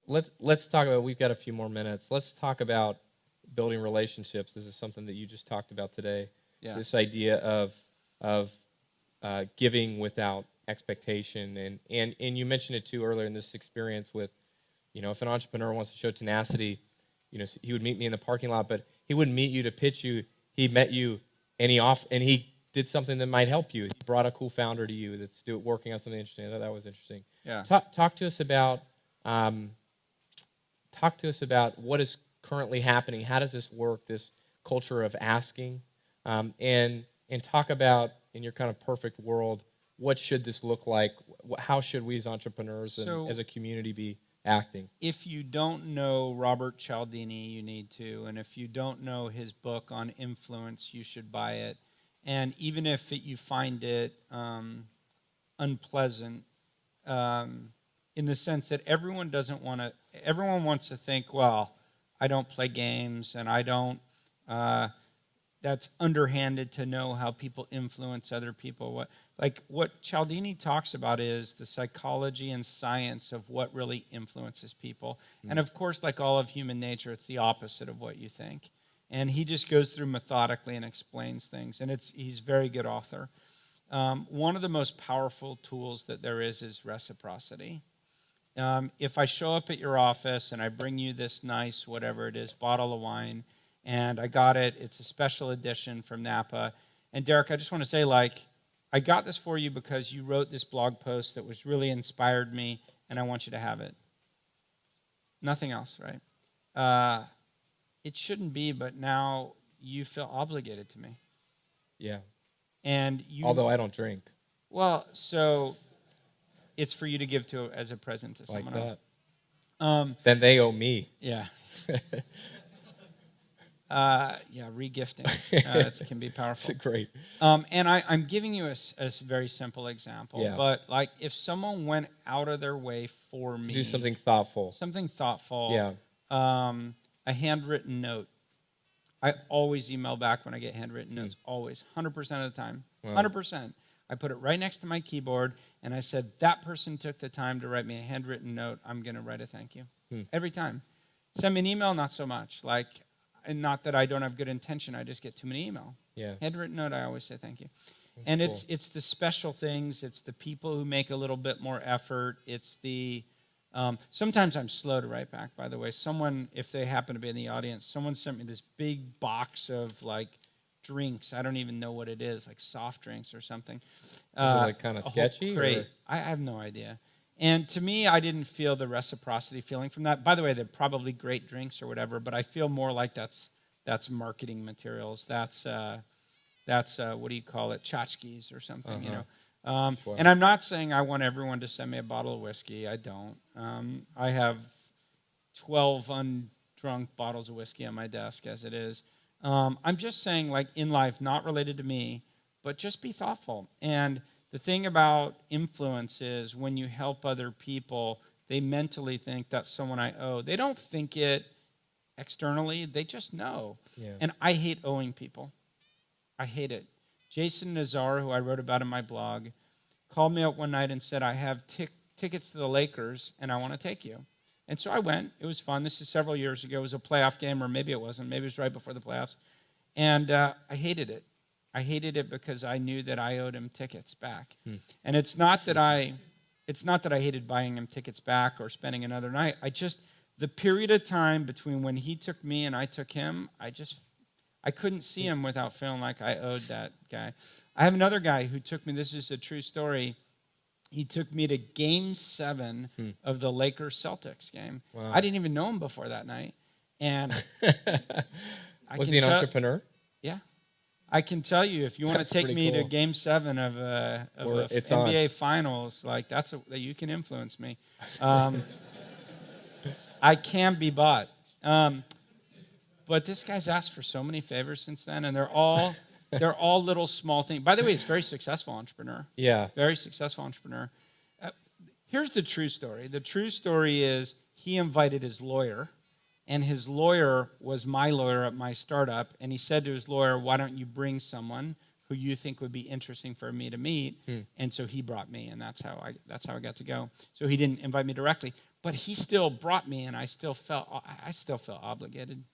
let's talk about. We've got a few more minutes. Let's talk about building relationships. This is something that you just talked about today. Yeah. This idea of giving without expectation, and you mentioned it too earlier in this experience with, if an entrepreneur wants to show tenacity, he would meet me in the parking lot, but he wouldn't meet you to pitch you. He met you, and he did something that might help you. He brought a cool founder to you that's working on something interesting. I thought that was interesting. Yeah. Talk to us about what is currently happening. How does this work? This culture of asking, and talk about, in your kind of perfect world, what should this look like? How should we as entrepreneurs and as a community be acting? If you don't know Robert Cialdini, you need to. And if you don't know his book on influence, you should buy it. And even if you find it unpleasant, in the sense that everyone wants to think, well, I don't play games and I don't, that's underhanded to know how people influence other people. What Cialdini talks about is the psychology and science of what really influences people. Mm-hmm. And of course, like all of human nature, it's the opposite of what you think. And he just goes through methodically and explains things. And he's a very good author. One of the most powerful tools that there is reciprocity. If I show up at your office and I bring you this nice, whatever it is, bottle of wine, and I got it, it's a special edition from Napa. And Derek, I just want to say, I got this for you because you wrote this blog post that was really inspired me, and I want you to have it. Nothing else, right? It shouldn't be, but now you feel obligated to me. Yeah. And although I don't drink. Well, so it's for you to give to as a present to someone else. Like that. Then they owe me. Yeah. Regifting. It can be powerful. It's great. And I'm giving you a very simple example. Yeah. But if someone went out of their way for me. Do something thoughtful. Yeah. A handwritten note. I always email back when I get handwritten notes. Always. 100% of the time. Wow. 100%. I put it right next to my keyboard, and I said, that person took the time to write me a handwritten note. I'm going to write a thank you. Every time. Send me an email, not so much. And not that I don't have good intention, I just get too many email. Yeah. Handwritten note, I always say thank you. That's and cool. it's the special things, it's the people who make a little bit more effort, it's the, sometimes I'm slow to write back, by the way. Someone, if they happen to be in the audience, someone sent me this big box of drinks. I don't even know what it is, soft drinks or something. Is it kind of sketchy? Great. I have no idea. And to me, I didn't feel the reciprocity feeling from that. By the way, they're probably great drinks or whatever, but I feel more like that's marketing materials. That's what do you call it, tchotchkes or something, Sure. And I'm not saying I want everyone to send me a bottle of whiskey. I don't. I have 12 undrunk bottles of whiskey on my desk as it is. I'm just saying, in life, not related to me, but just be thoughtful. And the thing about influence is when you help other people, they mentally think that's someone I owe. They don't think it externally. They just know. Yeah. And I hate owing people. I hate it. Jason Nazar, who I wrote about in my blog, called me up one night and said, I have tickets to the Lakers, and I want to take you. And so I went. It was fun. This is several years ago. It was a playoff game, or maybe it wasn't. Maybe it was right before the playoffs. And I hated it. I hated it because I knew that I owed him tickets back. And it's not that I hated buying him tickets back or spending another night. The period of time between when he took me and I took him, I couldn't see him without feeling like I owed that guy. I have another guy who took me, this is a true story. He took me to Game 7 of the Lakers-Celtics game. Wow. I didn't even know him before that night. And was he an entrepreneur? Yeah. I can tell you, if you want to take me to Game 7 of a NBA Finals, you can influence me. I can be bought. But this guy's asked for so many favors since then, and they're all little small things. By the way, he's a very successful entrepreneur. Yeah. Very successful entrepreneur. Here's the true story. The true story is he invited his lawyer, and his lawyer was my lawyer at my startup, and he said to his lawyer, why don't you bring someone who you think would be interesting for me to meet. And so he brought me, and that's how I got to go. So he didn't invite me directly, but he still brought me, and I still felt obligated.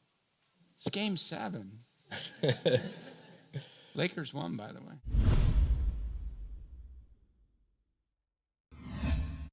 It's game 7. Lakers won, by the way.